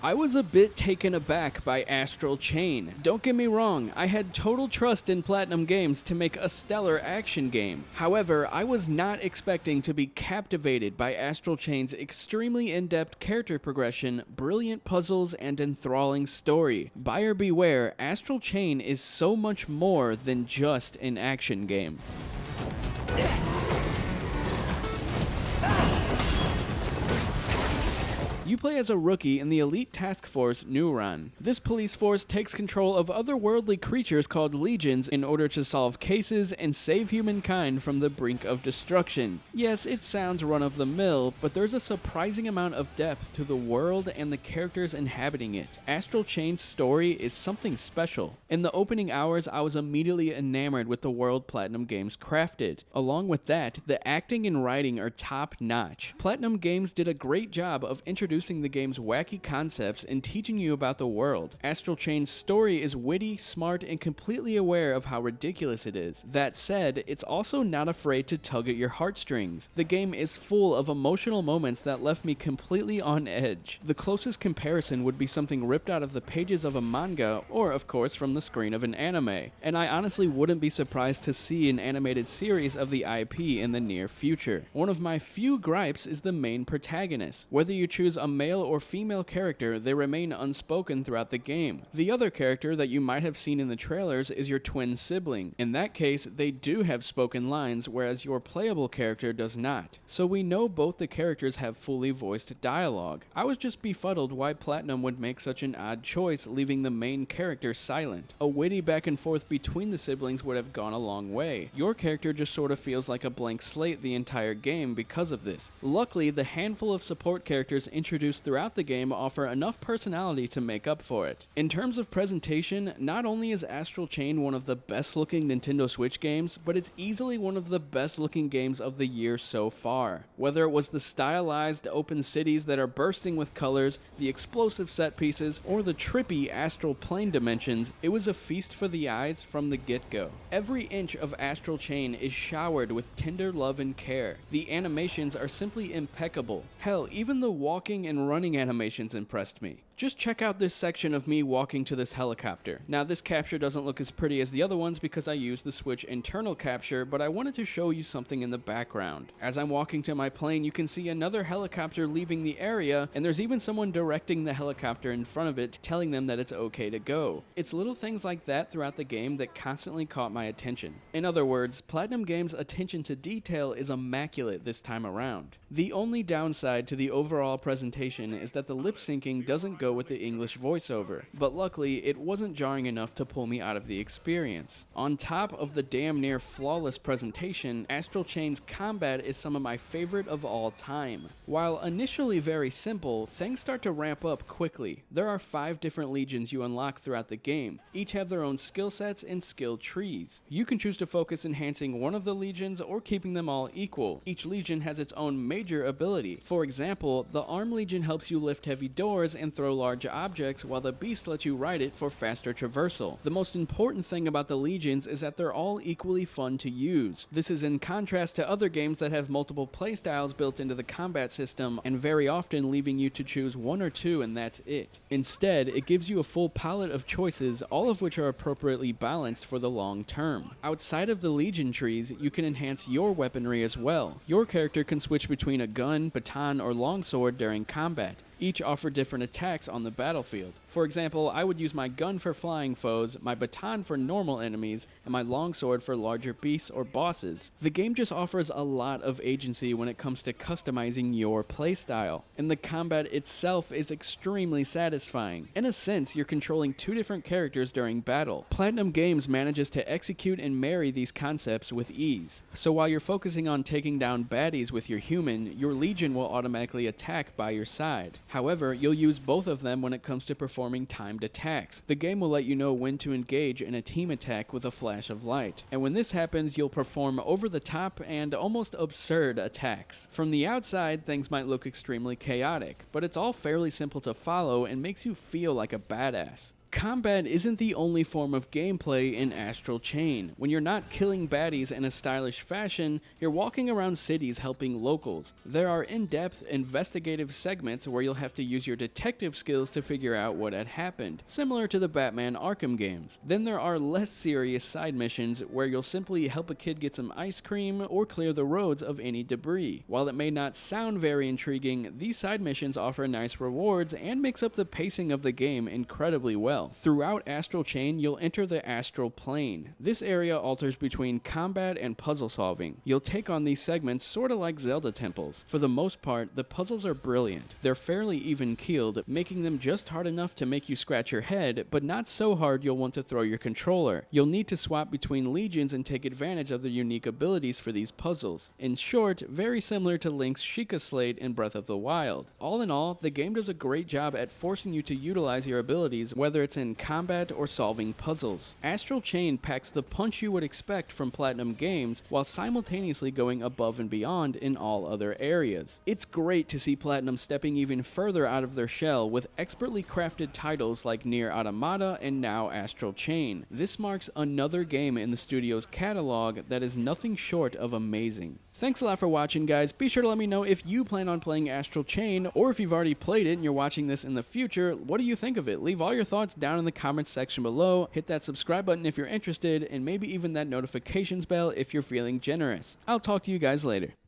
I was a bit taken aback by Astral Chain. Don't get me wrong, I had total trust in Platinum Games to make a stellar action game. However, I was not expecting to be captivated by Astral Chain's extremely in-depth character progression, brilliant puzzles, and enthralling story. Buyer beware, Astral Chain is so much more than just an action game. You play as a rookie in the elite task force Neuron. This police force takes control of otherworldly creatures called legions in order to solve cases and save humankind from the brink of destruction. Yes, it sounds run-of-the-mill, but there's a surprising amount of depth to the world and the characters inhabiting it. Astral Chain's story is something special. In the opening hours, I was immediately enamored with the world Platinum Games crafted. Along with that, the acting and writing are top-notch. Platinum Games did a great job of introducing the game's wacky concepts and teaching you about the world. Astral Chain's story is witty, smart, and completely aware of how ridiculous it is. That said, it's also not afraid to tug at your heartstrings. The game is full of emotional moments that left me completely on edge. The closest comparison would be something ripped out of the pages of a manga, or of course from the screen of an anime. And I honestly wouldn't be surprised to see an animated series of the IP in the near future. One of my few gripes is the main protagonist. Whether you choose a male or female character, they remain unspoken throughout the game. The other character that you might have seen in the trailers is your twin sibling. In that case, they do have spoken lines, whereas your playable character does not. So we know both the characters have fully voiced dialogue. I was just befuddled why Platinum would make such an odd choice, leaving the main character silent. A witty back and forth between the siblings would have gone a long way. Your character just sort of feels like a blank slate the entire game because of this. Luckily, the handful of support characters introduced throughout the game offer enough personality to make up for it. In terms of presentation, not only is Astral Chain one of the best looking Nintendo Switch games, but it's easily one of the best looking games of the year so far. Whether it was the stylized open cities that are bursting with colors, the explosive set pieces, or the trippy astral plane dimensions, it was a feast for the eyes from the get-go. Every inch of Astral Chain is showered with tender love and care. The animations are simply impeccable. Hell, even the walking and running animations impressed me. Just check out this section of me walking to this helicopter. Now this capture doesn't look as pretty as the other ones because I used the Switch internal capture, but I wanted to show you something in the background. As I'm walking to my plane, you can see another helicopter leaving the area, and there's even someone directing the helicopter in front of it, telling them that it's okay to go. It's little things like that throughout the game that constantly caught my attention. In other words, Platinum Games' attention to detail is immaculate this time around. The only downside to the overall presentation is that the lip syncing doesn't go with the English voiceover, but luckily it wasn't jarring enough to pull me out of the experience. On top of the damn near flawless presentation, Astral Chain's combat is some of my favorite of all time. While initially very simple, things start to ramp up quickly. There are 5 different legions you unlock throughout the game. Each have their own skill sets and skill trees. You can choose to focus enhancing one of the legions or keeping them all equal. Each legion has its own major ability. For example, the Arm Legion helps you lift heavy doors and throw large objects, while the Beast lets you ride it for faster traversal. The most important thing about the legions is that they're all equally fun to use. This is in contrast to other games that have multiple playstyles built into the combat system, and very often leaving you to choose one or two and that's it. Instead, it gives you a full palette of choices, all of which are appropriately balanced for the long term. Outside of the legion trees, you can enhance your weaponry as well. Your character can switch between a gun, baton, or longsword during combat. Each offer different attacks on the battlefield. For example, I would use my gun for flying foes, my baton for normal enemies, and my longsword for larger beasts or bosses. The game just offers a lot of agency when it comes to customizing your playstyle, and the combat itself is extremely satisfying. In a sense, you're controlling 2 different characters during battle. Platinum Games manages to execute and marry these concepts with ease. So while you're focusing on taking down baddies with your human, your legion will automatically attack by your side. However, you'll use both of them when it comes to performing timed attacks. The game will let you know when to engage in a team attack with a flash of light. And when this happens, you'll perform over-the-top and almost absurd attacks. From the outside, things might look extremely chaotic, but it's all fairly simple to follow and makes you feel like a badass. Combat isn't the only form of gameplay in Astral Chain. When you're not killing baddies in a stylish fashion, you're walking around cities helping locals. There are in-depth investigative segments where you'll have to use your detective skills to figure out what had happened, similar to the Batman Arkham games. Then there are less serious side missions where you'll simply help a kid get some ice cream or clear the roads of any debris. While it may not sound very intriguing, these side missions offer nice rewards and mix up the pacing of the game incredibly well. Throughout Astral Chain, you'll enter the Astral Plane. This area alters between combat and puzzle solving. You'll take on these segments sorta like Zelda temples. For the most part, the puzzles are brilliant. They're fairly even-keeled, making them just hard enough to make you scratch your head, but not so hard you'll want to throw your controller. You'll need to swap between legions and take advantage of their unique abilities for these puzzles. In short, very similar to Link's Sheikah Slate in Breath of the Wild. All in all, the game does a great job at forcing you to utilize your abilities, whether it's in combat or solving puzzles. Astral Chain packs the punch you would expect from Platinum games while simultaneously going above and beyond in all other areas. It's great to see Platinum stepping even further out of their shell with expertly crafted titles like Nier Automata and now Astral Chain. This marks another game in the studio's catalog that is nothing short of amazing. Thanks a lot for watching, guys. Be sure to let me know if you plan on playing Astral Chain, or if you've already played it and you're watching this in the future, what do you think of it? Leave all your thoughts down in the comments section below. Hit that subscribe button if you're interested, and maybe even that notifications bell if you're feeling generous. I'll talk to you guys later.